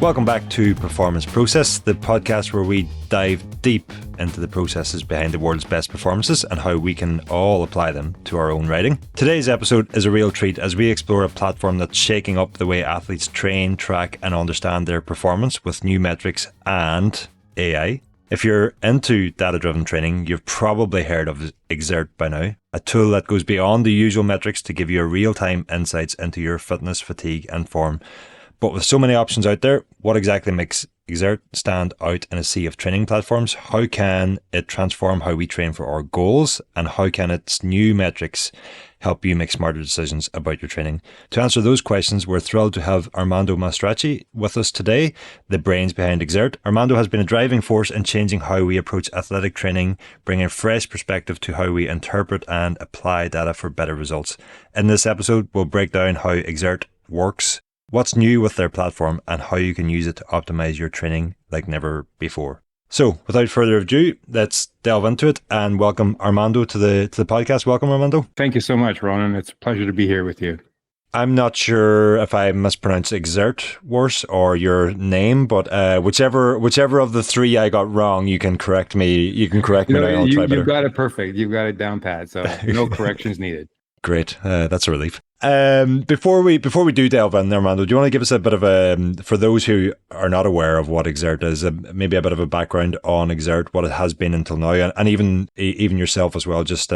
Welcome back to Performance Process, the podcast where we dive deep into the processes behind the world's best performances and how we can all apply them to our own riding. Today's episode is a real treat as we explore a platform that's shaking up the way athletes train, track, and understand their performance with new metrics and AI. If you're into data-driven training, you've probably heard of Xert by now, a tool that goes beyond the usual metrics to give you real-time insights into your fitness, fatigue, and form. But with so many options out there, what exactly makes Xert stand out in a sea of training platforms? How can it transform how we train for our goals? And how can its new metrics help you make smarter decisions about your training? To answer those questions, we're thrilled to have Armando Mastracci with us today, the brains behind Xert. Armando has been a driving force in changing how we approach athletic training, bringing fresh perspective to how we interpret and apply data for better results. In this episode, we'll break down how Xert works, what's new with their platform, and how you can use it to optimize your training like never before. So, without further ado, let's delve into it and welcome Armando to the podcast. Welcome, Armando. Thank you so much, Ronan. It's a pleasure to be here with you. I'm not sure if I mispronounced Xert worse or your name, but whichever of the three I got wrong, you can correct me. You can correct me. I'll try better. You've got it perfect. You've got it down pat. So no corrections needed. Great. That's a relief. Before we do delve in there, Armando, do you want to give us a bit of for those who are not aware of what Xert is, maybe a bit of a background on Xert, what it has been until now, and even yourself as well, just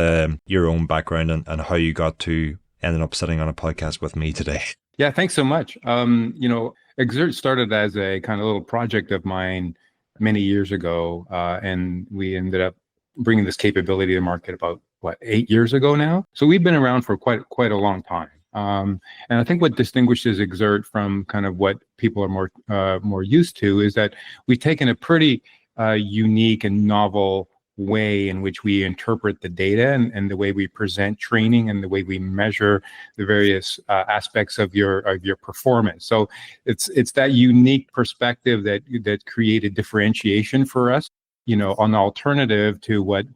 your own background and how you got to ending up sitting on a podcast with me today. Yeah, thanks so much. Xert started as a kind of little project of mine many years ago, and we ended up bringing this capability to market about 8 years ago now. So we've been around for quite a long time. And I think what distinguishes Xert from kind of what people are more used to is that we've taken a pretty unique and novel way in which we interpret the data and the way we present training and the way we measure the various aspects of your performance. So it's that unique perspective that created differentiation for us, an alternative to what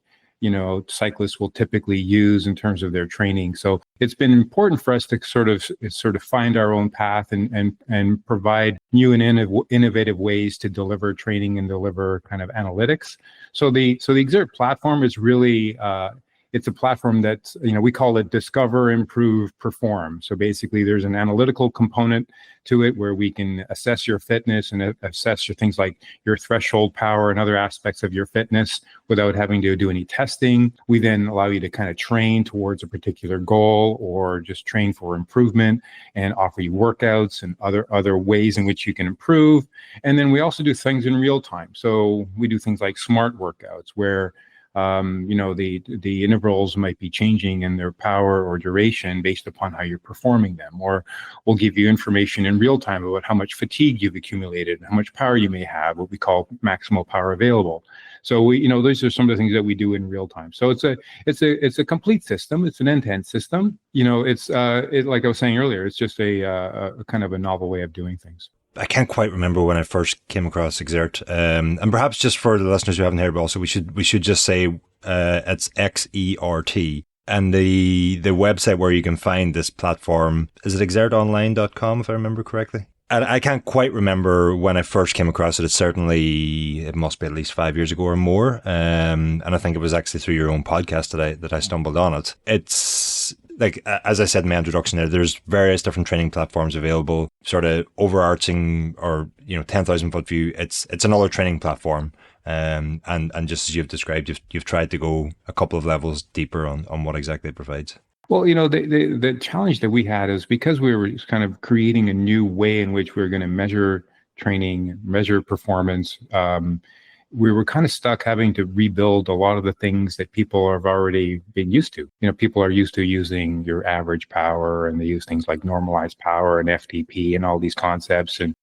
cyclists will typically use in terms of their training. So it's been important for us to sort of find our own path and provide new and innovative ways to deliver training and deliver kind of analytics. So the Xert platform is really it's a platform that's, we call it discover, improve, perform. So basically there's an analytical component to it where we can assess your fitness and assess your things like your threshold power and other aspects of your fitness without having to do any testing. We then allow you to kind of train towards a particular goal or just train for improvement and offer you workouts and other ways in which you can improve. And then we also do things in real time. So we do things like smart workouts where the intervals might be changing in their power or duration based upon how you're performing them, or we'll give you information in real time about how much fatigue you've accumulated, how much power you may have, what we call maximal power available. So those are some of the things that we do in real time. So it's a complete system. It's an end-to-end system. It's like I was saying earlier, it's just a kind of a novel way of doing things. I can't quite remember when I first came across Xert, and perhaps just for the listeners who haven't heard, but also we should just say it's Xert, and the website where you can find this platform, is it xertonline.com if I remember correctly? And I can't quite remember when I first came across it. It must be at least 5 years ago or more, and I think it was actually through your own podcast that I stumbled on it. It's like, as I said in my introduction there's various different training platforms available, sort of overarching or, 10,000 foot view. It's another training platform. And just as you've described, you've tried to go a couple of levels deeper on what exactly it provides. Well, the challenge that we had is because we were kind of creating a new way in which we were going to measure training, measure performance, we were kind of stuck having to rebuild a lot of the things that people have already been used to. People are used to using your average power, and they use things like normalized power and FTP and all these concepts and,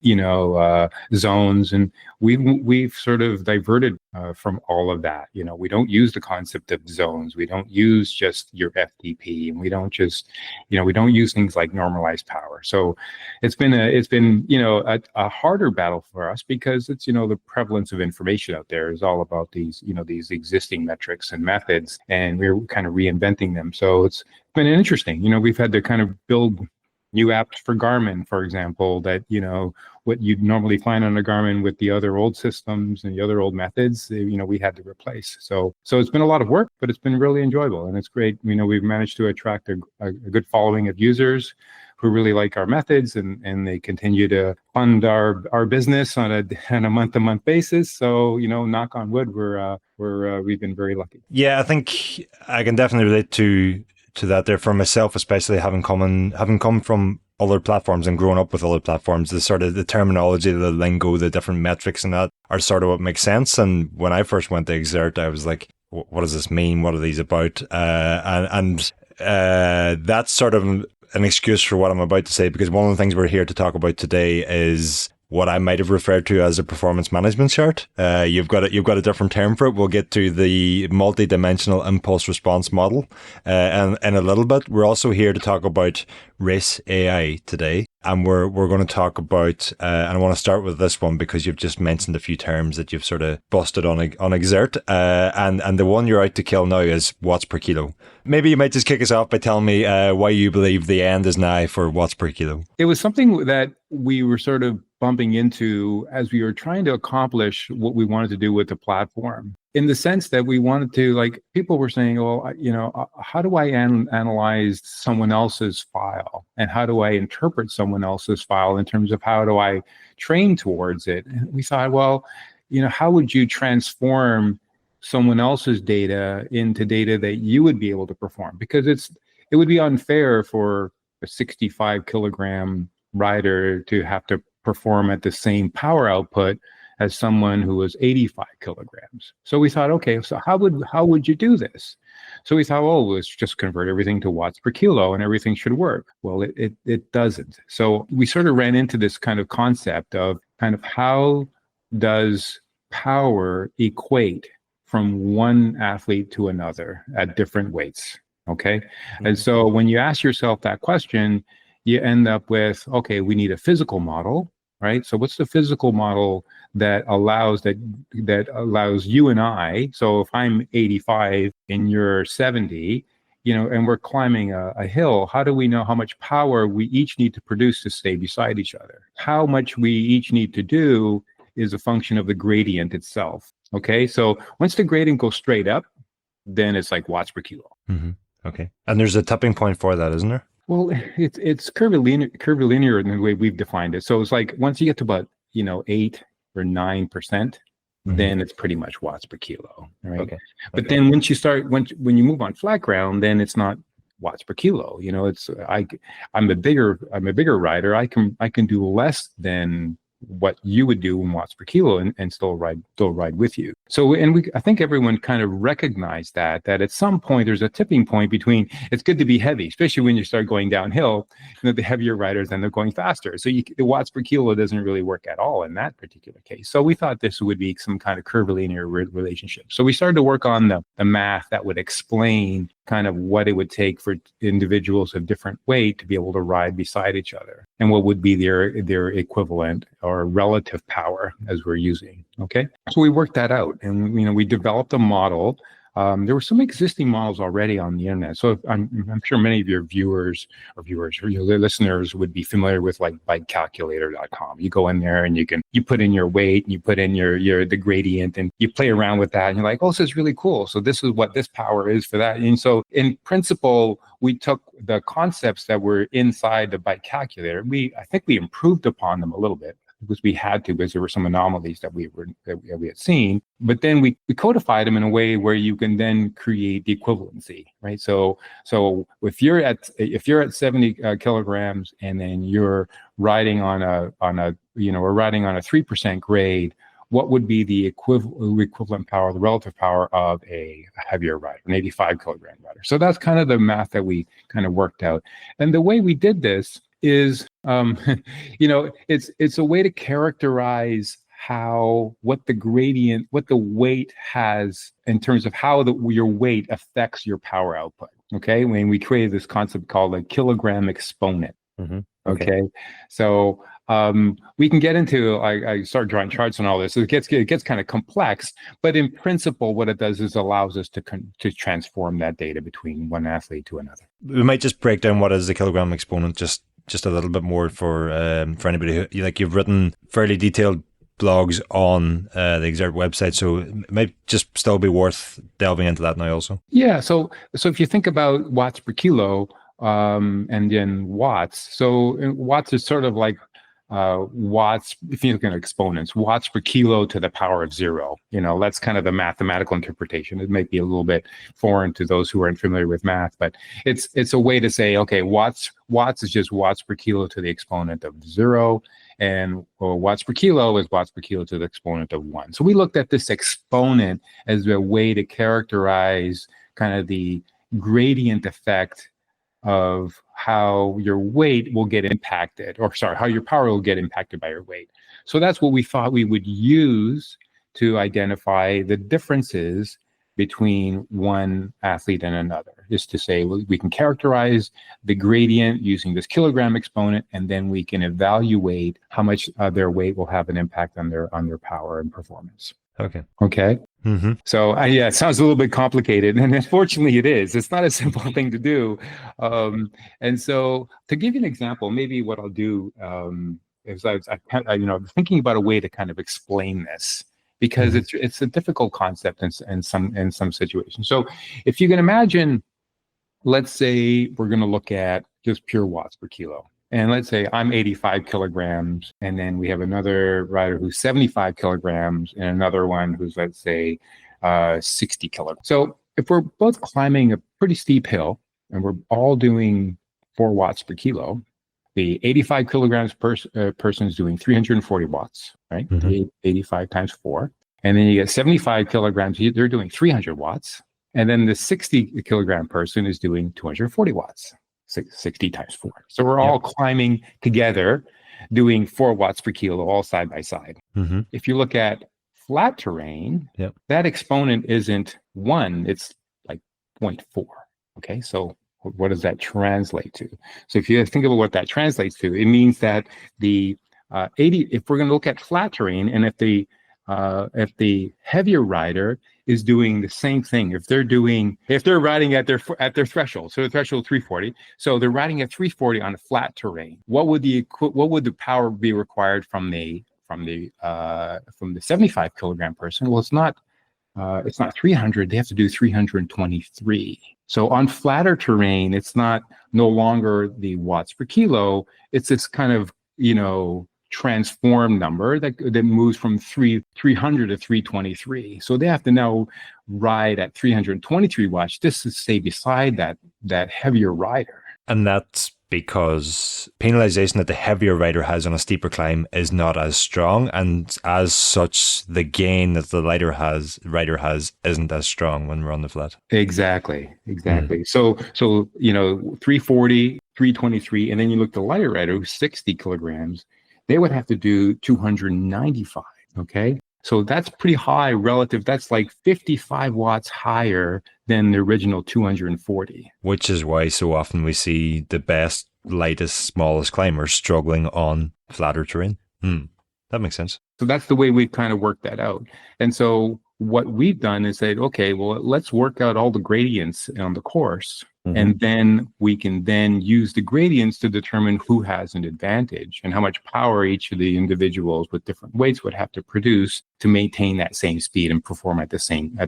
zones. And we've sort of diverted from all of that. We don't use the concept of zones. We don't use just your FTP, and we don't just, we don't use things like normalized power. So it's been a harder battle for us because it's, the prevalence of information out there is all about these, these existing metrics and methods, and we're kind of reinventing them. So it's been interesting. We've had to kind of build new apps for Garmin, for example, that, what you'd normally find on a Garmin with the other old systems and the other old methods, we had to replace. So it's been a lot of work, but it's been really enjoyable, and it's great. We've managed to attract a good following of users who really like our methods, and they continue to fund our business on a month-to-month basis. So, knock on wood, we've been very lucky. Yeah, I think I can definitely relate to that there for myself, especially having come from other platforms and grown up with other platforms. The sort of the terminology, the lingo, the different metrics and that are sort of what makes sense. And when I first went to Xert, I was like, what does this mean? What are these about? And that's sort of an excuse for what I'm about to say, because one of the things we're here to talk about today is what I might have referred to as a performance management chart. You've got a different term for it. We'll get to the multi-dimensional impulse response model and in a little bit. We're also here to talk about race AI today, and we're going to talk about and I want to start with this one because you've just mentioned a few terms that you've sort of busted on Xert, and the one you're out to kill now is watts per kilo. Maybe you might just kick us off by telling me why you believe the end is nigh for watts per kilo. It was something that we were sort of bumping into as we were trying to accomplish what we wanted to do with the platform, in the sense that we wanted to, like, people were saying, well, how do I analyze someone else's file, and how do I interpret someone else's file in terms of how do I train towards it? And we thought, well, how would you transform someone else's data into data that you would be able to perform? Because it would be unfair for a 65 kilogram rider to have to perform at the same power output as someone who was 85 kilograms. So we thought, okay, so how would you do this? So we thought, let's just convert everything to watts per kilo and everything should work. Well, it doesn't. So we sort of ran into this kind of concept of kind of how does power equate from one athlete to another at different weights, okay? Mm-hmm. And so when you ask yourself that question, you end up with, okay, we need a physical model, right? So what's the physical model that allows you and I? So if I'm 85 and you're 70, and we're climbing a hill, how do we know how much power we each need to produce to stay beside each other? How much we each need to do is a function of the gradient itself. Okay, so once the gradient goes straight up, then it's like watts per kilo. Mm-hmm. Okay, and there's a tipping point for that, isn't there? Well, it's curvilinear in the way we've defined it. So it's like once you get to about 8 or 9%, mm-hmm. then it's pretty much watts per kilo, right? Okay. But then once you start when you move on flat ground, then it's not watts per kilo. I'm a bigger rider. I can do less than what you would do in watts per kilo and still ride with you. So, I think everyone kind of recognized that at some point there's a tipping point between it's good to be heavy, especially when you start going downhill, the heavier riders, then they're going faster. So the watts per kilo doesn't really work at all in that particular case. So we thought this would be some kind of curvilinear relationship. So we started to work on the math that would explain kind of what it would take for individuals of different weight to be able to ride beside each other, and what would be their equivalent or relative power as we're using. Okay, so we worked that out, and we developed a model. There were some existing models already on the internet, so I'm sure many of your viewers or your listeners would be familiar with like bikecalculator.com. You go in there and you put in your weight, and you put in the gradient, and you play around with that, and you're like, oh, this is really cool. So this is what this power is for that. And so in principle, we took the concepts that were inside the bike calculator. I think we improved upon them a little bit, because we had to, because there were some anomalies that we had seen. But then we codified them in a way where you can then create the equivalency, right? So if you're at 70 kilograms, and then you're riding on a 3% grade, what would be the equivalent power, the relative power of a heavier rider, an 85 kilogram rider? So that's kind of the math that we kind of worked out. And the way we did this is, it's a way to characterize what the weight has in terms of how your weight affects your power output. Okay, when we created this concept called a kilogram exponent. Mm-hmm. Okay. So we can get into, I start drawing charts and all this. So it gets kind of complex, but in principle, what it does is allows us to transform that data between one athlete to another. We might just break down what is the kilogram exponent just a little bit more for anybody who, like, you've written fairly detailed blogs on the Xert website, so it might just still be worth delving into that now also. Yeah. So if you think about watts per kilo, and then watts. So watts is sort of like watts, if you look at exponents, watts per kilo to the power of 0. That's kind of the mathematical interpretation. It might be a little bit foreign to those who aren't familiar with math, but it's a way to say, okay, watts is just watts per kilo to the exponent of 0, and watts per kilo is watts per kilo to the exponent of 1. So we looked at this exponent as a way to characterize kind of the gradient effect of how your weight will get impacted, how your power will get impacted by your weight. So that's what we thought we would use to identify the differences between one athlete and another, is to say, well, we can characterize the gradient using this kilogram exponent, and then we can evaluate how much their weight will have an impact on their power and performance. Okay. Mm-hmm. So it sounds a little bit complicated, and unfortunately it is. It's not a simple thing to do. And so to give you an example, maybe what I'll do is I'm thinking about a way to kind of explain this, because it's a difficult concept in some situations. So if you can imagine, let's say we're going to look at just pure watts per kilo. And let's say I'm 85 kilograms, and then we have another rider who's 75 kilograms, and another one who's, let's say, 60 kilograms. So if we're both climbing a pretty steep hill, and we're all doing 4 watts per kilo, the 85 kilograms person is doing 340 watts, right? 85 times 4. And then you get 75 kilograms, they're doing 300 watts. And then the 60 kilogram person is doing 240 watts. 60 times 4. So we're all climbing together, doing 4 watts per kilo, all side by side. If you look at flat terrain, that exponent isn't 1, it's like 0.4. Okay, so what does that translate to? So if you think about what that translates to, it means that the if we're going to look at flat terrain, and if the heavier rider is doing the same thing, if they're riding at their threshold, so the threshold 340, so they're riding at 340 on a flat terrain, what would the power be required from the 75 kilogram person? Well, it's not 300. They have to do 323. So on flatter terrain, it's no longer the watts per kilo. It's this kind of transform number that moves from 300 to 323. So they have to now ride at 323 watts just to stay beside that heavier rider. And that's because penalization that the heavier rider has on a steeper climb is not as strong, and as such, the gain that the rider has isn't as strong when we're on the flat. Exactly. So 340, 323, and then you look at the lighter rider who's 60 kilograms. They would have to do 295, okay? So that's pretty high relative. That's like 55 watts higher than the original 240. Which is why so often we see the best, lightest, smallest climbers struggling on flatter terrain. That makes sense. So that's the way we kind of work that out. And so what we've done is said, okay, well, let's work out all the gradients on the course. And then we can then use the gradients to determine who has an advantage and how much power each of the individuals with different weights would have to produce to maintain that same speed and perform at the same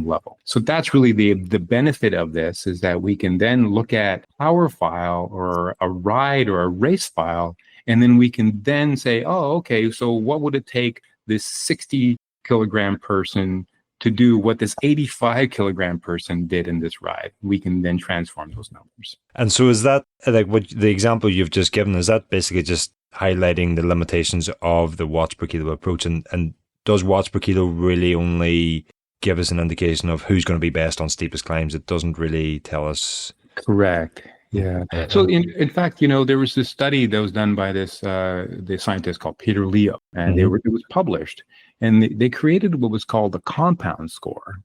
level. So that's really the benefit of this, is that we can then look at power file or a ride or a race file, and then we can then say, oh, okay, so what would it take this 60 kilogram person to do what this 85 kilogram person did in this ride? We can then transform those numbers. And so is that, like what the example you've just given, is that basically just highlighting the limitations of the watts per kilo approach? And does watts per kilo really only give us an indication of who's going to be best on steepest climbs? It doesn't really tell us. Correct. Yeah. So in fact, there was this study that was done by this scientist called Peter Leo, and it was published, and they created what was called the compound score.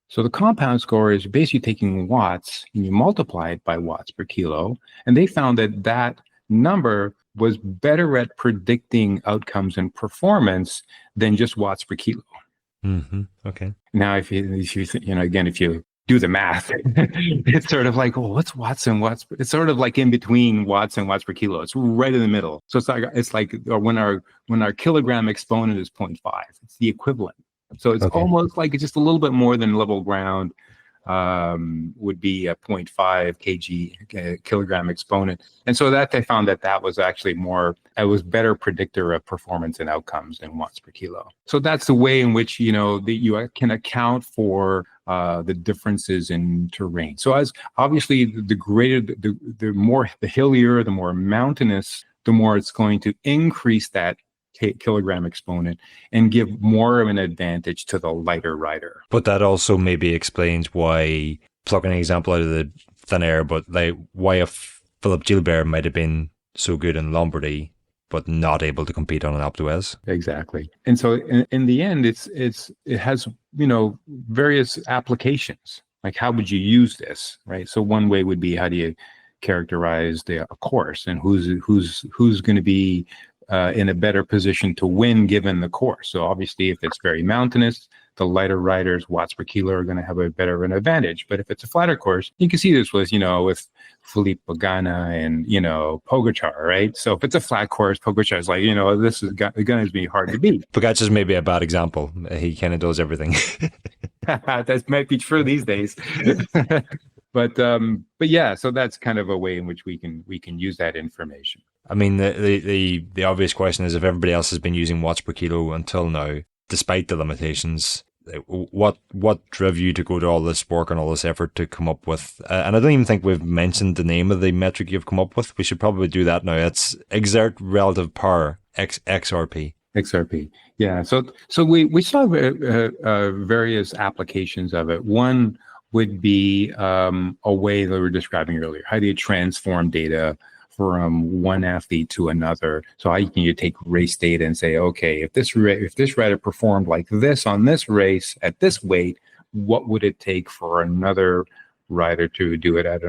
So the compound score is basically taking watts and you multiply it by watts per kilo, and they found that number was better at predicting outcomes and performance than just watts per kilo. Okay. Now, if you do the math, it's sort of like, oh, what's watts and watts? It's sort of like in between watts and watts per kilo. It's right in the middle. So it's like when our kilogram exponent is 0.5, it's the equivalent. So it's almost like it's just a little bit more than level ground would be a 0.5 kilogram exponent. And so that they found that was actually it was better predictor of performance and outcomes than watts per kilo. So that's the way in which, you can account for the differences in terrain. So as obviously the greater, the hillier, the more mountainous, the more it's going to increase that kilogram exponent and give more of an advantage to the lighter rider. But that also maybe explains why, plucking an example out of the thin air, but like why a Philip Gilbert might have been so good in Lombardy but not able to compete on an Alpe d'Huez. Exactly. And so in the end, it has, various applications. Like, how would you use this, right? So one way would be, how do you characterize a course, and who's going to be in a better position to win given the course. So obviously, if it's very mountainous, the lighter riders, watts per kilo, are going to have a better of an advantage. But if it's a flatter course, you can see this with Filip Pagana and Pogačar, right? So if it's a flat course, Pogačar is like, this is going to be hard to beat. Pogačar is maybe a bad example. He kind of does everything. That might be true these days. But yeah, so that's kind of a way in which we can use that information. I mean, the obvious question is, if everybody else has been using watts per kilo until now, despite the limitations, what drove you to go to all this work and all this effort to come up with? And I don't even think we've mentioned the name of the metric you've come up with. We should probably do that now. It's Xert Relative Power, XRP. XRP. Yeah. So we saw various applications of it. One would be a way that we were describing earlier. How do you transform data from one athlete to another? So how can you take race data and say, okay, if this rider performed like this on this race at this weight, what would it take for another rider to do it at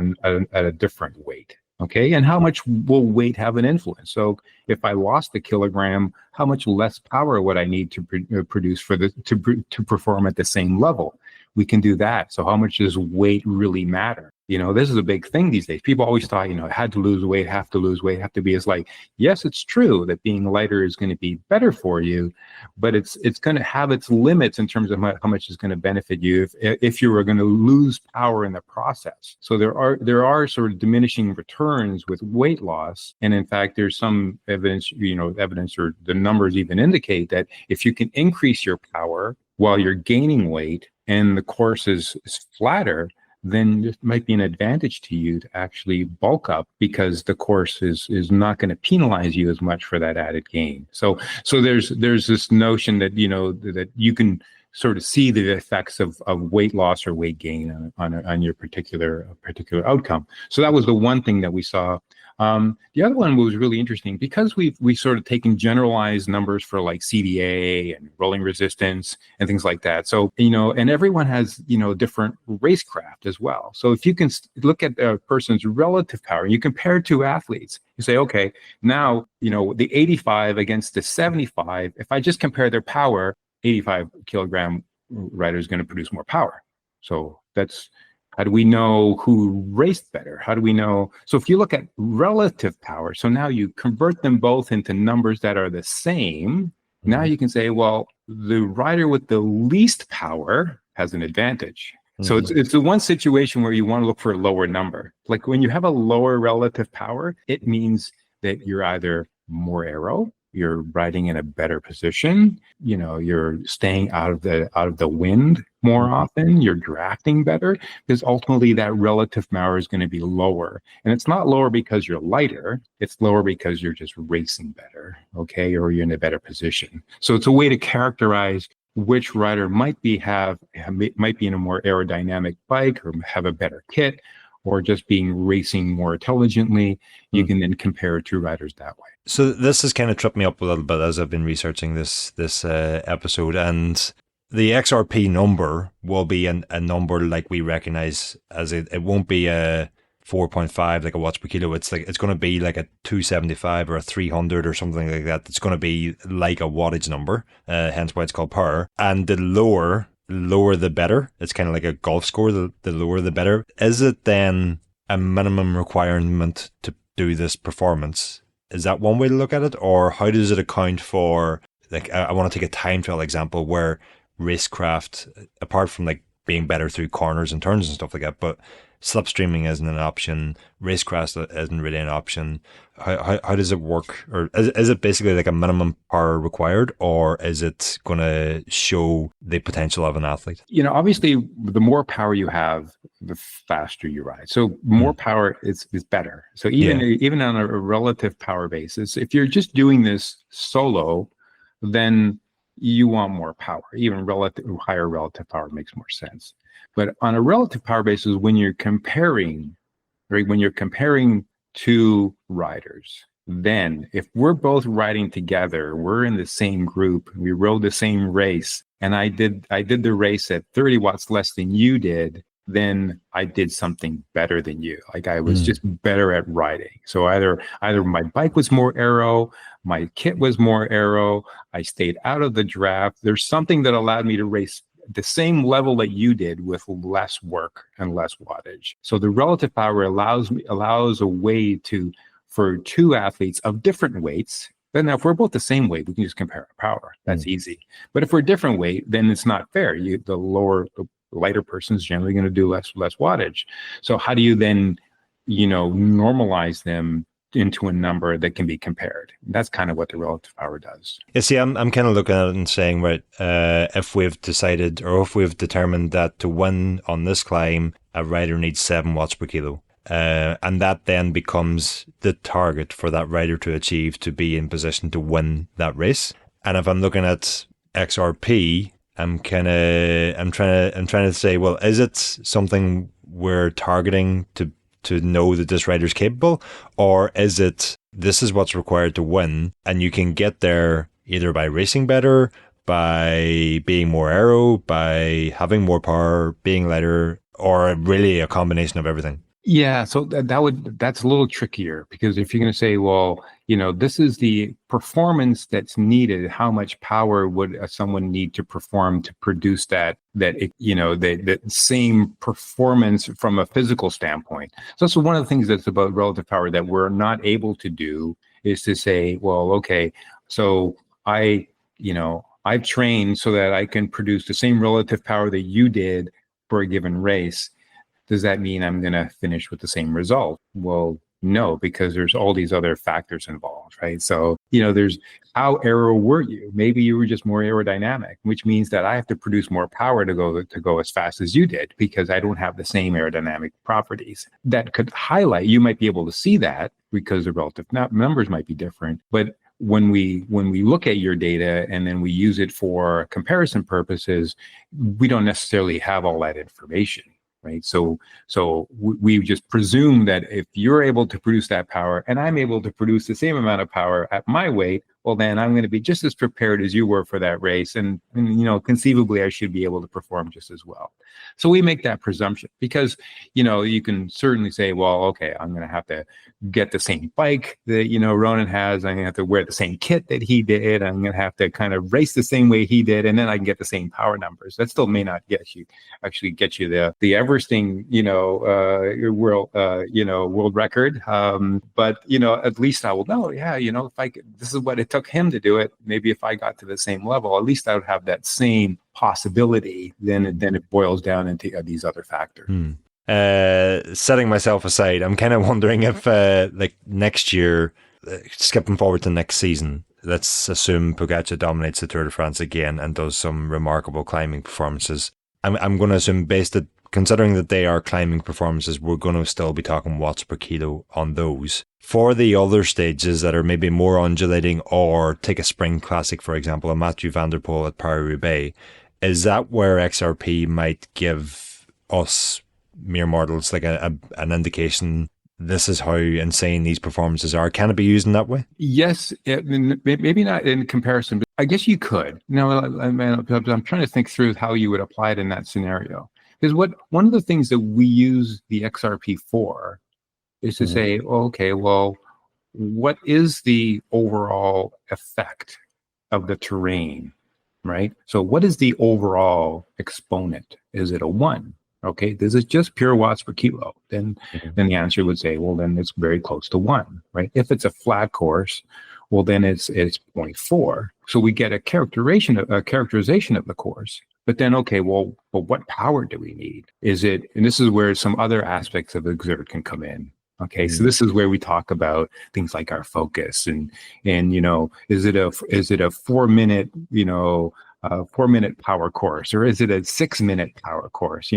a different weight? Okay, and how much will weight have an influence? So if I lost a kilogram, how much less power would I need to produce to perform at the same level? We can do that. So how much does weight really matter? This is a big thing these days. People always thought, had to lose weight, have to lose weight, have to be. It's like, yes, it's true that being lighter is going to be better for you, but it's going to have its limits in terms of how much is going to benefit you if you were going to lose power in the process. So there are sort of diminishing returns with weight loss, and in fact, there's some evidence, or the numbers even indicate that if you can increase your power while you're gaining weight and the course is flatter, then it might be an advantage to you to actually bulk up, because the course is not going to penalize you as much for that added gain. So there's this notion that that you can sort of see the effects of weight loss or weight gain on your particular outcome. So that was the one thing that we saw. The other one was really interesting because we sort of taken generalized numbers for like CDA and rolling resistance and things like that. So, and everyone has, different racecraft as well. So if you can look at a person's relative power, you compare two athletes, you say, okay, now, the 85 against the 75, if I just compare their power, 85 kilogram rider is going to produce more power. So that's, how do we know who raced better? How do we know? So if you look at relative power, so now you convert them both into numbers that are the same. Now you can say, well, the rider with the least power has an advantage. So it's the one situation where you want to look for a lower number. Like when you have a lower relative power, it means that you're either more aero, you're riding in a better position, you're staying out of the wind more often, you're drafting better, because ultimately that relative power is going to be lower. And it's not lower because you're lighter, it's lower because you're just racing better, okay, or you're in a better position. So it's a way to characterize which rider might be in a more aerodynamic bike, or have a better kit, or just being racing more intelligently. You can then compare two riders that way. So this has kind of tripped me up a little bit as I've been researching this episode, and the XRP number will be a number like we recognize as it won't be a 4.5, like a watts per kilo, it's going to be like a 275 or a 300 or something like that. It's going to be like a wattage number, hence why it's called power. And the lower the better. It's kind of like a golf score. The lower the better. Is it then a minimum requirement to do this performance? Is that one way to look at it? Or how does it account for, like, I want to take a time trial example where racecraft, apart from like being better through corners and turns and stuff like that, but slipstreaming isn't an option, racecraft isn't really an option. How does it work? Or is it basically like a minimum power required, or is it going to show the potential of an athlete? Obviously, the more power you have, the faster you ride. So more power is better. So even on a relative power basis, if you're just doing this solo, then you want more power. Even higher relative power makes more sense. But on a relative power basis, when you're comparing, right, when you're comparing two riders, then if we're both riding together, we're in the same group, we rode the same race, and I did the race at 30 watts less than you did, then I did something better than you. Like I was just better at riding. So either my bike was more aero, my kit was more aero, I stayed out of the draft. There's something that allowed me to race the same level that you did with less work and less wattage. So the relative power allows a way for two athletes of different weights. Then now if we're both the same weight, we can just compare our power. That's easy. But if we're different weight, then it's not fair. The lighter person is generally going to do less wattage. So how do you then, normalize them into a number that can be compared? That's kind of what the relative power does. You see, I'm kind of looking at it and saying, right, if we've decided or if we've determined that to win on this climb, a rider needs 7 watts per kilo. And that then becomes the target for that rider to achieve to be in position to win that race. And if I'm looking at XRP, I'm trying to say, well, is it something we're targeting to know that this rider's capable, or is it this is what's required to win, and you can get there either by racing better, by being more aero, by having more power, being lighter, or really a combination of everything? Yeah, so that's a little trickier, because if you're going to say, well, this is the performance that's needed, how much power would someone need to perform to produce that same performance from a physical standpoint. So one of the things that's about relative power that we're not able to do is to say, well, okay, so I've trained so that I can produce the same relative power that you did for a given race. Does that mean I'm going to finish with the same result? Well, no, because there's all these other factors involved, right? So, there's how aero were you? Maybe you were just more aerodynamic, which means that I have to produce more power to go as fast as you did, because I don't have the same aerodynamic properties. That could highlight, you might be able to see that because the relative numbers might be different. But when we look at your data and then we use it for comparison purposes, we don't necessarily have all that information. Right. So we just presume that if you're able to produce that power and I'm able to produce the same amount of power at my weight, well, then I'm going to be just as prepared as you were for that race. And conceivably, I should be able to perform just as well. So we make that presumption because, you can certainly say, well, okay, I'm going to have to get the same bike that, Ronan has. I'm going to have to wear the same kit that he did. I'm going to have to kind of race the same way he did. And then I can get the same power numbers. That still may not get you the Everesting, world record. But, at least I will know, if this is what it took him to do it, maybe if I got to the same level, at least I would have that same possibility. Then it boils down into these other factors. Setting myself aside, I'm kind of wondering if next year, skipping forward to next season, let's assume Pogacar dominates the Tour de France again and does some remarkable climbing performances. I'm going to assume, considering that they are climbing performances, we're going to still be talking watts per kilo on those. For the other stages that are maybe more undulating, or take a spring classic, for example, a Mathieu van der Poel at Paris-Roubaix, is that where XRP might give us mere mortals like an indication this is how insane these performances are? Can it be used in that way? Yes, maybe not in comparison, but I guess you could. I'm trying to think through how you would apply it in that scenario. Because one of the things that we use the XRP for is to say, okay, well, what is the overall effect of the terrain, right? So what is the overall exponent? Is it a 1? Okay, this is just pure watts per kilo. Then the answer would say, well, then it's very close to 1, right? If it's a flat course, well, then it's 0.4. So we get a characterization of the course. But then, okay, well, what power do we need? Is it, and this is where some other aspects of Xert can come in. Okay, so this is where we talk about things like our focus and is it a 4-minute 4-minute power course, or is it a 6-minute power course?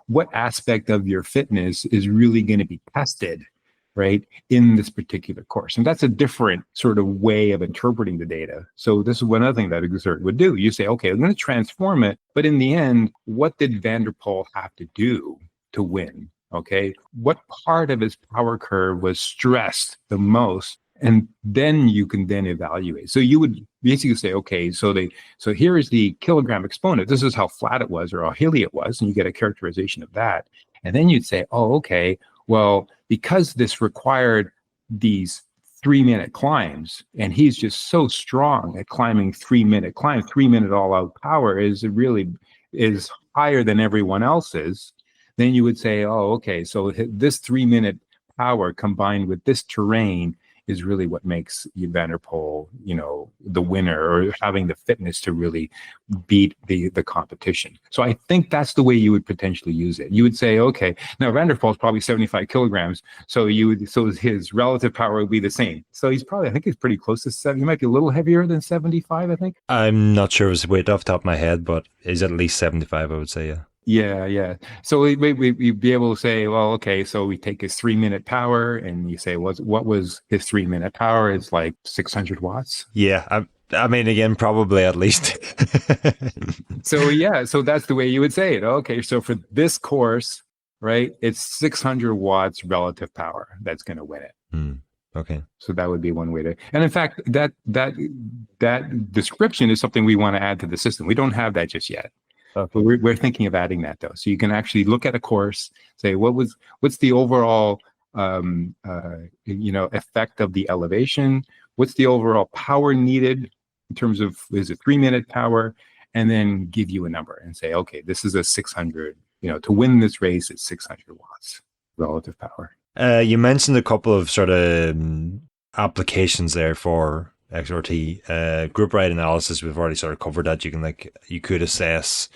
What aspect of your fitness is really going to be tested, right, in this particular course? And that's a different sort of way of interpreting the data. So this is one other thing that Xert would do. You say, okay, I'm going to transform it, but in the end, what did Van der Poel have to do to win? Okay, what part of his power curve was stressed the most? And then you can then evaluate. So you would basically say, okay, so here is the kilogram exponent. This is how flat it was or how hilly it was, and you get a characterization of that. And then you'd say, oh, okay, well, because this required these 3-minute climbs, and he's just so strong at climbing 3-minute climbs, 3-minute all-out power is higher than everyone else's. Then you would say, oh, okay, so this 3-minute power combined with this terrain is really what makes Van der Poel, the winner, or having the fitness to really beat the competition. So I think that's the way you would potentially use it. You would say, okay, now Van der Poel is probably 75 kilograms, so his relative power would be the same. So I think he's pretty close to 70. He might be a little heavier than 75, I think. I'm not sure of his weight off the top of my head, but he's at least 75, I would say, yeah. Yeah. So we'd be able to say, well, okay, so we take his 3-minute power, and you say, what was his 3-minute power? It's like 600 watts. Yeah, I mean, again, probably at least. So that's the way you would say it. Okay, so for this course, right, it's 600 watts relative power that's going to win it. Okay. So that would be one way to, and in fact, that description is something we want to add to the system. We don't have that just yet. But we're thinking of adding that, though. So you can actually look at a course, say what's the overall effect of the elevation, what's the overall power needed in terms of, is it 3-minute power, and then give you a number and say, okay, this is a 600. To win this race, it's 600 watts relative power. You mentioned a couple of sort of applications there for XRT. Group ride analysis, we've already sort of covered that. You could assess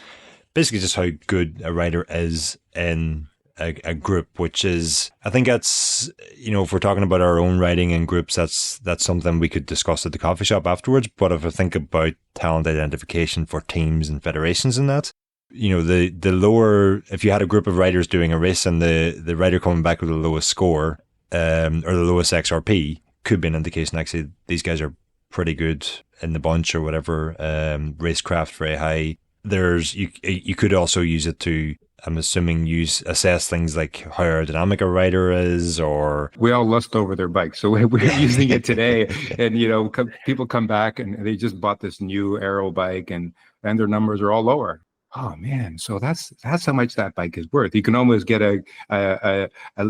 basically just how good a rider is in a group, which is, I think that's, if we're talking about our own riding in groups, that's something we could discuss at the coffee shop afterwards. But if I think about talent identification for teams and federations and that, the lower, if you had a group of riders doing a race and the rider coming back with the lowest score, or the lowest XRP, could be an indication actually these guys are pretty good in the bunch or whatever. Racecraft very high. You could also use it to, I'm assuming, assess things like how aerodynamic a rider is, or we all lust over their bikes, so we're using it today. And people come back and they just bought this new aero bike, and their numbers are all lower. Oh man, so that's how much that bike is worth. You can almost get an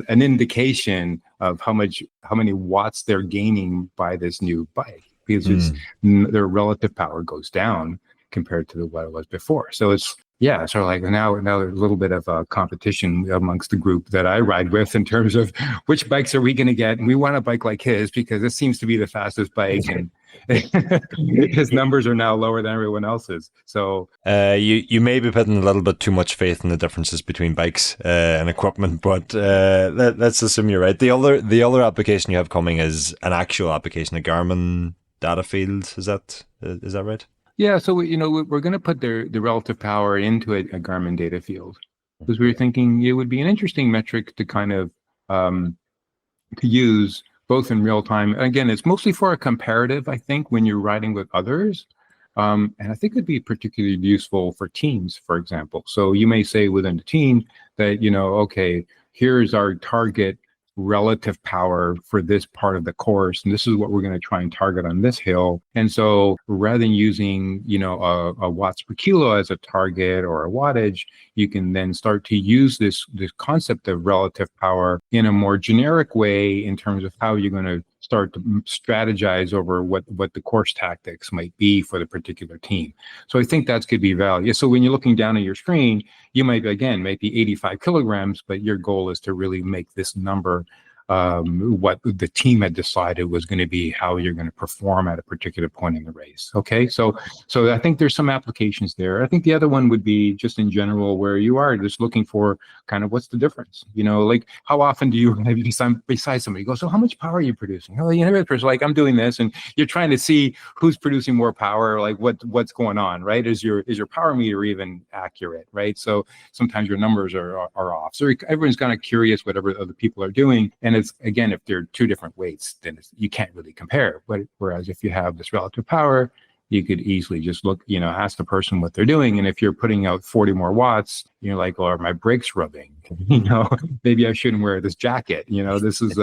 indication of how many watts they're gaining by this new bike, because their relative power goes down compared to what it was before. So it's sort of like now there's a little bit of a competition amongst the group that I ride with in terms of which bikes are we going to get, and we want a bike like his because it seems to be the fastest bike, and his numbers are now lower than everyone else's. So you may be putting a little bit too much faith in the differences between bikes and equipment, but let's assume you're right. The other application you have coming is an actual application, a Garmin data field. Is that right? Yeah, so we're going to put the relative power into a Garmin data field, because we were thinking it would be an interesting metric to kind of to use both in real time. Again, it's mostly for a comparative, I think, when you're riding with others, and I think it'd be particularly useful for teams, for example. So you may say within the team that okay, here's our target relative power for this part of the course, and this is what we're going to try and target on this hill. And so rather than using, a watts per kilo as a target or a wattage, you can then start to use this concept of relative power in a more generic way in terms of how you're going to start to strategize over what the course tactics might be for the particular team. So I think that could be value. So when you're looking down at your screen, you might be 85 kilograms, but your goal is to really make this number what the team had decided was going to be how you're going to perform at a particular point in the race. Okay, so I think there's some applications there. I think the other one would be just in general where you are just looking for kind of what's the difference. Like how often do you maybe beside somebody go, so how much power are you producing? Oh, like I'm doing this, and you're trying to see who's producing more power, like what's going on, right? Is your power meter even accurate, right? So sometimes your numbers are off. So everyone's kind of curious whatever other people are doing, and it's, again, if they're two different weights, then you can't really compare. But whereas if you have this relative power, you could easily just look, ask the person what they're doing. And if you're putting out 40 more watts, you're like, oh, are my brakes rubbing? Maybe I shouldn't wear this jacket. This is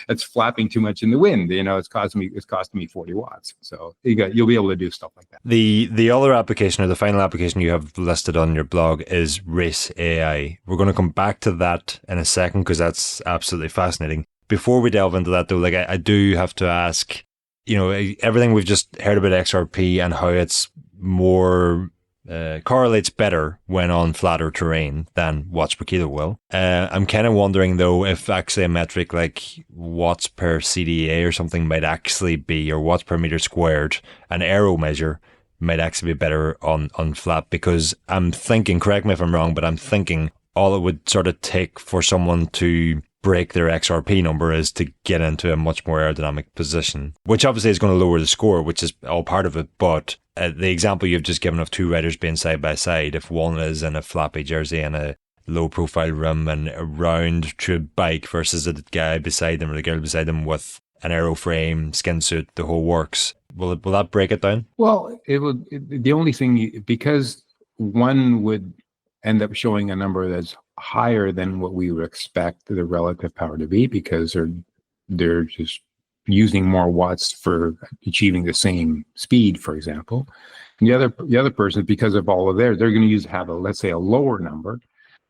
it's flapping too much in the wind. It's costing me 40 watts. So you'll be able to do stuff like that. The other application, or the final application you have listed on your blog, is Race AI. We're going to come back to that in a second because that's absolutely fascinating. Before we delve into that, though, like I do have to ask, everything we've just heard about XRP and how it's more correlates better when on flatter terrain than watts per kilo will. I'm kind of wondering, though, if actually a metric like watts per CDA or something might actually be, or watts per meter squared, an aero measure, might actually be better on flat, because I'm thinking, correct me if I'm wrong, but I'm thinking all it would sort of take for someone to break their XRP number is to get into a much more aerodynamic position, which obviously is going to lower the score, which is all part of it. But the example you've just given of two riders being side by side, if one is in a flappy jersey and a low profile rim and a round true bike versus a guy beside them or the girl beside them with an aero frame, skin suit, the whole works, will that break it down? Well, it would. The only thing, because one would end up showing a number that's higher than what we would expect the relative power to be, because they're just using more watts for achieving the same speed, for example. And the other person, because of all of they're going to have let's say a lower number.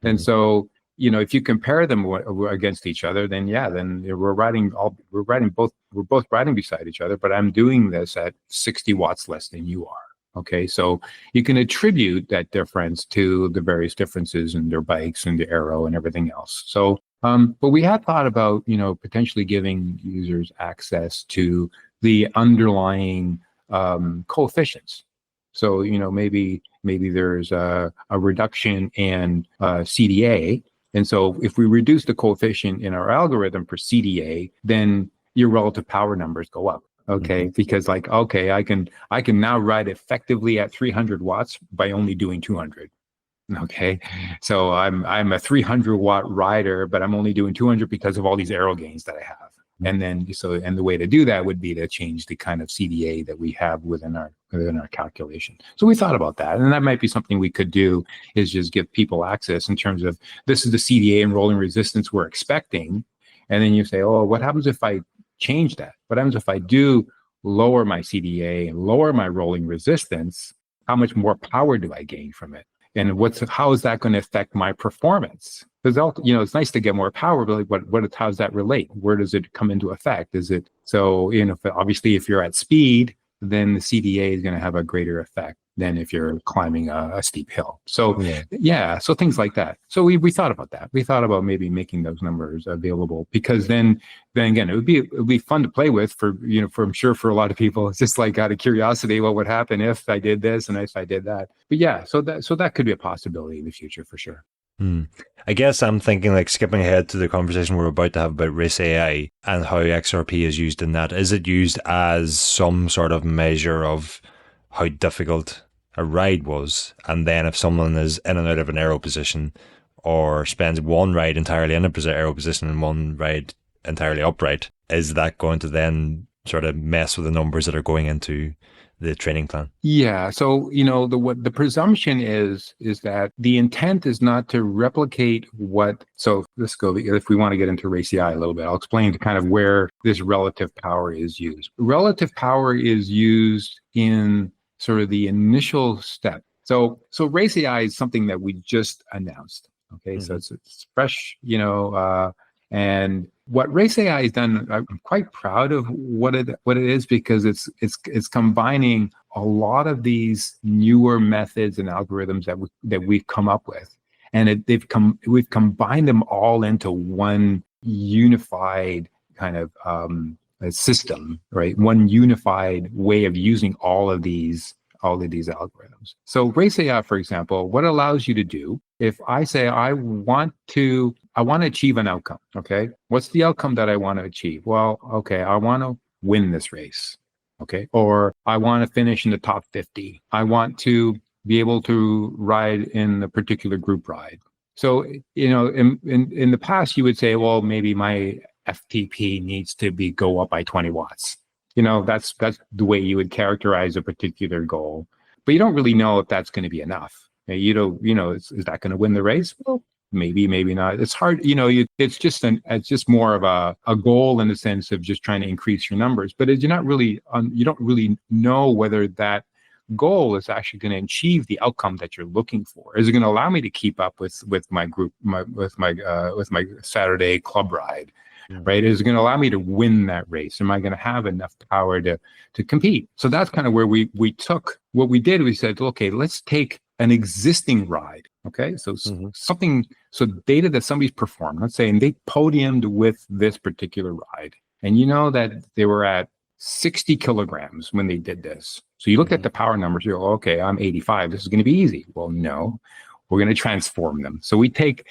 And so, if you compare them against each other, then we're both riding beside each other, but I'm doing this at 60 watts less than you are. Okay, so you can attribute that difference to the various differences in their bikes and the aero and everything else. So, but we had thought about, potentially giving users access to the underlying coefficients. So, maybe there's a reduction in CDA. And so if we reduce the coefficient in our algorithm for CDA, then your relative power numbers go up. Okay, because I can now ride effectively at 300 watts by only doing 200. Okay, so I'm a 300 watt rider, but I'm only doing 200 because of all these aero gains that I have. And then the way to do that would be to change the kind of CDA that we have within our calculation. So we thought about that, and that might be something we could do, is just give people access in terms of, this is the CDA and rolling resistance we're expecting, and then you say, oh, what happens if I change that? What happens if I do lower my CDA and lower my rolling resistance? How much more power do I gain from it? And how is that going to affect my performance? Because it's nice to get more power, but how does that relate? Where does it come into effect? Is it so? Obviously, if you're at speed, then the CDA is going to have a greater effect than if you're climbing a steep hill. So so things like that. So we thought about that. We thought about maybe making those numbers available, because then again, it would be fun to play with I'm sure for a lot of people. It's just like out of curiosity, what would happen if I did this and if I did that. But so that could be a possibility in the future for sure. I guess I'm thinking, like, skipping ahead to the conversation we're about to have about Race AI and how XRP is used in that. Is it used as some sort of measure of how difficult a ride was? And then if someone is in and out of an aero position, or spends one ride entirely in a aero position and one ride entirely upright, is that going to then sort of mess with the numbers that are going into the training plan? Yeah. So, what the presumption is that the intent is not to replicate so let's go, if we want to get into race AI a little bit, I'll explain kind of where this relative power is used. Relative power is used in sort of the initial step. So race AI is something that we just announced. Okay. So it's fresh, and what Race AI has done, I'm quite proud of what it is, because it's combining a lot of these newer methods and algorithms that we've come up with, and we've combined them all into one unified kind of a system, right? One unified way of using all of these algorithms. So Race AI, for example, what it allows you to do, if I say I want to achieve an outcome, okay? What's the outcome that I want to achieve? Well, okay, I want to win this race, okay? Or I want to finish in the top 50. I want to be able to ride in a particular group ride. So, in the past, you would say, well, maybe my FTP needs to go up by 20 watts. That's the way you would characterize a particular goal, but you don't really know if that's going to be enough. You don't, is that going to win the race? Well, maybe not. It's hard, it's just more of a goal in the sense of just trying to increase your numbers, but you don't really know whether that goal is actually going to achieve the outcome that you're looking for. Is it going to allow me to keep up with my group, with my Saturday club ride? Right? Is it going to allow me to win that race? Am I going to have enough power to compete? So that's kind of where we took what we did. We said, okay, let's take an existing ride. Okay. So data that somebody's performed, let's say, and they podiumed with this particular ride. And that they were at 60 kilograms when they did this. So you look at the power numbers, you go, okay, I'm 85. This is going to be easy. Well, no, we're going to transform them. So we'll take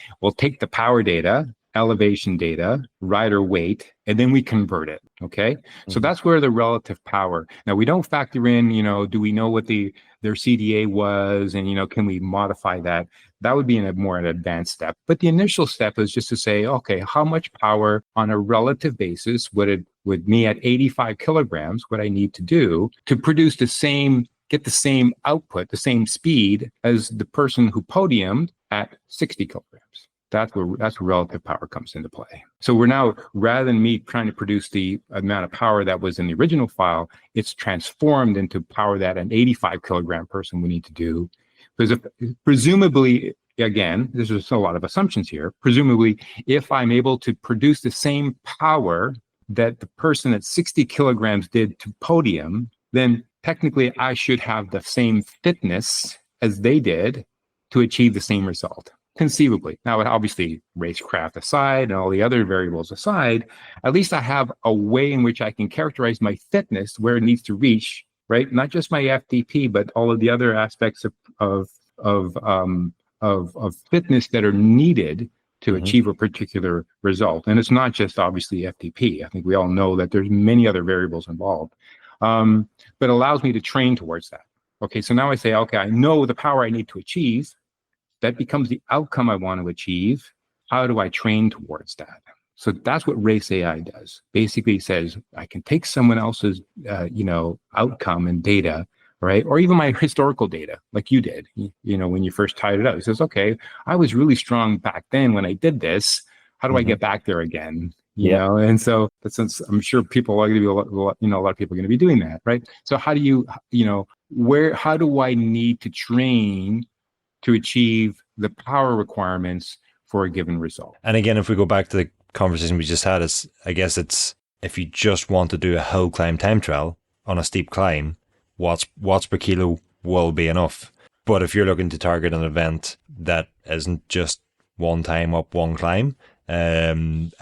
the power data, elevation data, rider weight, and then we convert it. Okay. So that's where the relative power. Now we don't factor in, do we know what their CDA was, and, can we modify that? That would be in an advanced step. But the initial step is just to say, okay, how much power on a relative basis would me at 85 kilograms, what I need to do to produce get the same output, the same speed as the person who podiumed at 60 kilograms. That's where relative power comes into play. So we're now, rather than me trying to produce the amount of power that was in the original file, it's transformed into power that an 85 kilogram person would need to do. Because presumably, again, there's just a lot of assumptions here. Presumably, if I'm able to produce the same power that the person at 60 kilograms did to podium, then technically I should have the same fitness as they did to achieve the same result. Conceivably. Now, obviously, racecraft aside and all the other variables aside, at least I have a way in which I can characterize my fitness where it needs to reach, right? Not just my FTP, but all of the other aspects of fitness that are needed to achieve a particular result. And it's not just obviously FTP. I think we all know that there's many other variables involved, but it allows me to train towards that. Okay, so now I say, okay, I know the power I need to achieve. That becomes the outcome I want to achieve. How do I train towards that? So that's what Race AI does. Basically says, I can take someone else's, outcome and data, right? Or even my historical data, like you did, when you first tied it up. It says, okay, I was really strong back then when I did this. How do I get back there again? You know? And so since I'm sure people are going to be a lot of people are going to be doing that, right? So how do you, how do I need to train to achieve the power requirements for a given result? And again, if we go back to the conversation we just had, I guess it's, if you just want to do a hill climb time trial on a steep climb, watts per kilo will be enough. But if you're looking to target an event that isn't just one time up one climb, and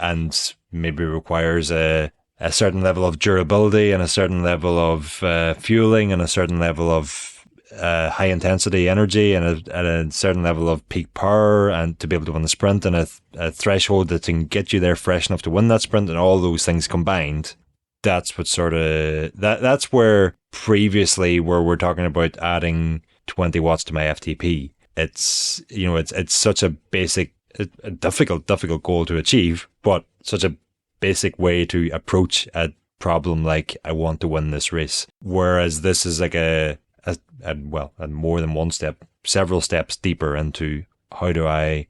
maybe requires a certain level of durability and a certain level of fueling and a certain level of high intensity energy and a certain level of peak power, and to be able to win the sprint, and a threshold that can get you there fresh enough to win that sprint, and all those things combined, that's what that's where previously, where we're talking about adding 20 watts to my FTP, it's such a basic, a difficult goal to achieve, but such a basic way to approach a problem like I want to win this race. Whereas this is like a more than one step, several steps deeper into how do I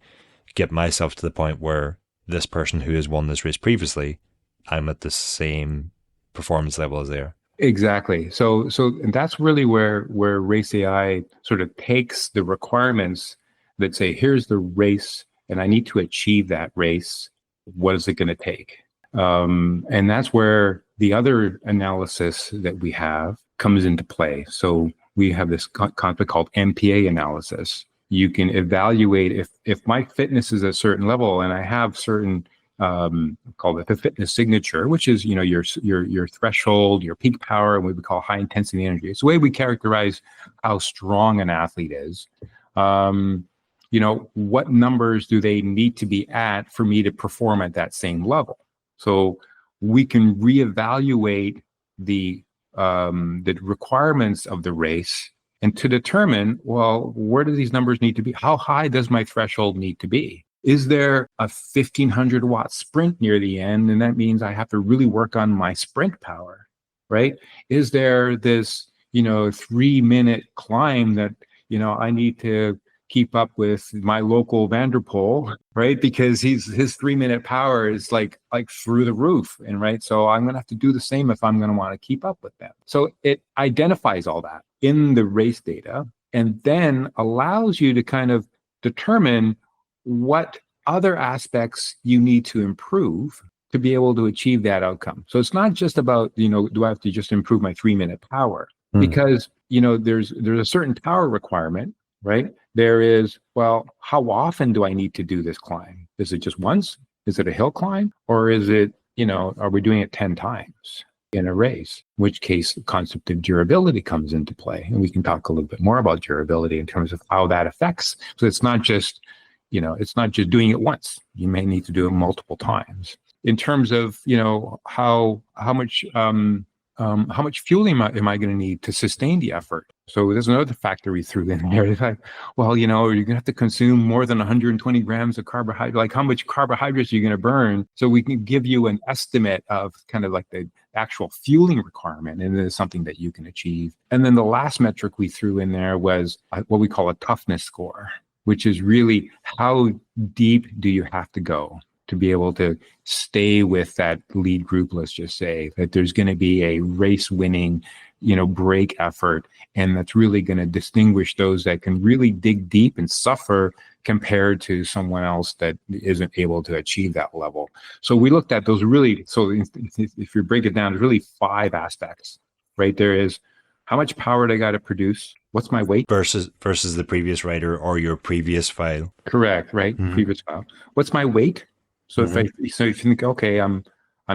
get myself to the point where this person who has won this race previously, I'm at the same performance level as they are. Exactly. So and that's really where Race AI sort of takes the requirements that say, here's the race, and I need to achieve that race. What is it going to take? And that's where the other analysis that we have comes into play. So we have this concept called MPA analysis. You can evaluate if my fitness is a certain level and I have certain called it the fitness signature, which is your threshold, your peak power, and what we call high intensity energy. It's the way we characterize how strong an athlete is. What numbers do they need to be at for me to perform at that same level? So we can reevaluate the requirements of the race and to determine, well, where do these numbers need to be? How high does my threshold need to be? Is there a 1500 watt sprint near the end? And that means I have to really work on my sprint power, right? Is there this, 3-minute climb that, I need to keep up with my local Vanderpool, right? Because his 3-minute power is like through the roof. And right. So I'm going to have to do the same if I'm going to want to keep up with them. So it identifies all that in the race data and then allows you to kind of determine what other aspects you need to improve to be able to achieve that outcome. So it's not just about, do I have to just improve my 3-minute power? Because, there's a certain power requirement, right? There is, well, how often do I need to do this climb? Is it just once? Is it a hill climb? Or is it, are we doing it 10 times in a race? In which case the concept of durability comes into play. And we can talk a little bit more about durability in terms of how that affects. So it's not just doing it once. You may need to do it multiple times. In terms of, how much fueling am I going to need to sustain the effort? So there's another factor we threw in there. It's like, well, you're going to have to consume more than 120 grams of carbohydrate. Like how much carbohydrates are you going to burn? So we can give you an estimate of kind of like the actual fueling requirement, and it is something that you can achieve. And then the last metric we threw in there was what we call a toughness score, which is really how deep do you have to go to be able to stay with that lead group. Let's just say that there's going to be a race winning, break effort. And that's really going to distinguish those that can really dig deep and suffer compared to someone else that isn't able to achieve that level. So we looked at those really, so if you break it down, there's really 5 aspects, right? There is how much power they got to produce. What's my weight? Versus the previous writer or your previous file. Correct, right? Mm-hmm. Previous file. What's my weight? So if you think, okay, I'm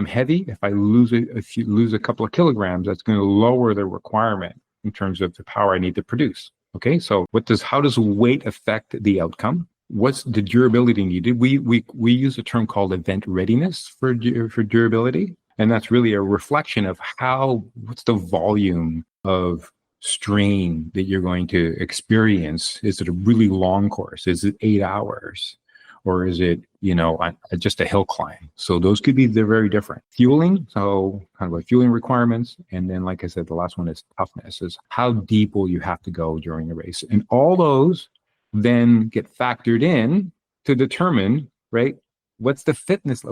heavy. If I lose a couple of kilograms, that's going to lower the requirement in terms of the power I need to produce. Okay, so how does weight affect the outcome? What's the durability needed? We use a term called event readiness for durability, and that's really a reflection of what's the volume of strain that you're going to experience. Is it a really long course? Is it 8 hours? Or is it, just a hill climb? So they're very different. Fueling, so kind of fueling requirements. And then, like I said, the last one is toughness, is how deep will you have to go during the race? And all those then get factored in to determine, right, what's the fitness?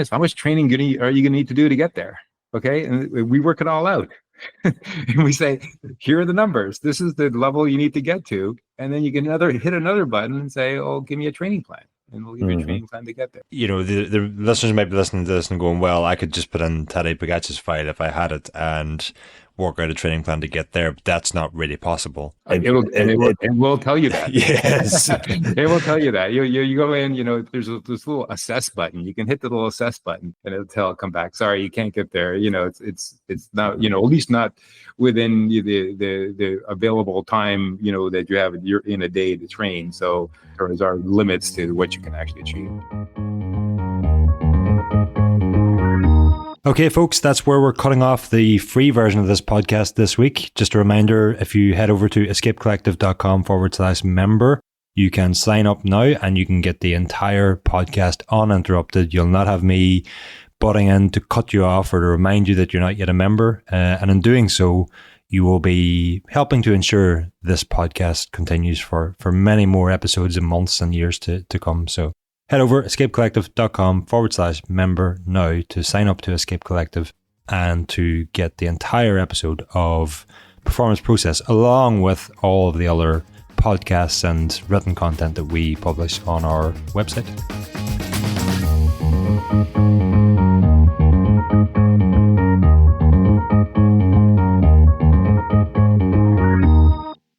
How much training are you going to need to do to get there? Okay, and we work it all out. And we say, here are the numbers. This is the level you need to get to. And then you can hit another button and say, oh, give me a training plan. And we'll give you a training plan to get there. The listeners might be listening to this and going, well, I could just put in Tadej Pogacar's file if I had it and work out a training plan to get there. But that's not really possible. It will tell you that. Yes. It will tell you that. You go in, there's this little assess button. You can hit the little assess button and it'll come back. Sorry, you can't get there. It's not, at least not within the available time, that you have you're in a day to train. So there are limits to what you can actually achieve. Okay, folks, that's where we're cutting off the free version of this podcast this week. Just a reminder, if you head over to escapecollective.com/member, you can sign up now and you can get the entire podcast uninterrupted. You'll not have me butting in to cut you off or to remind you that you're not yet a member. And in doing so, you will be helping to ensure this podcast continues for many more episodes and months and years to come. So head over escapecollective.com/member now to sign up to Escape Collective and to get the entire episode of Performance Process, along with all of the other podcasts and written content that we publish on our website.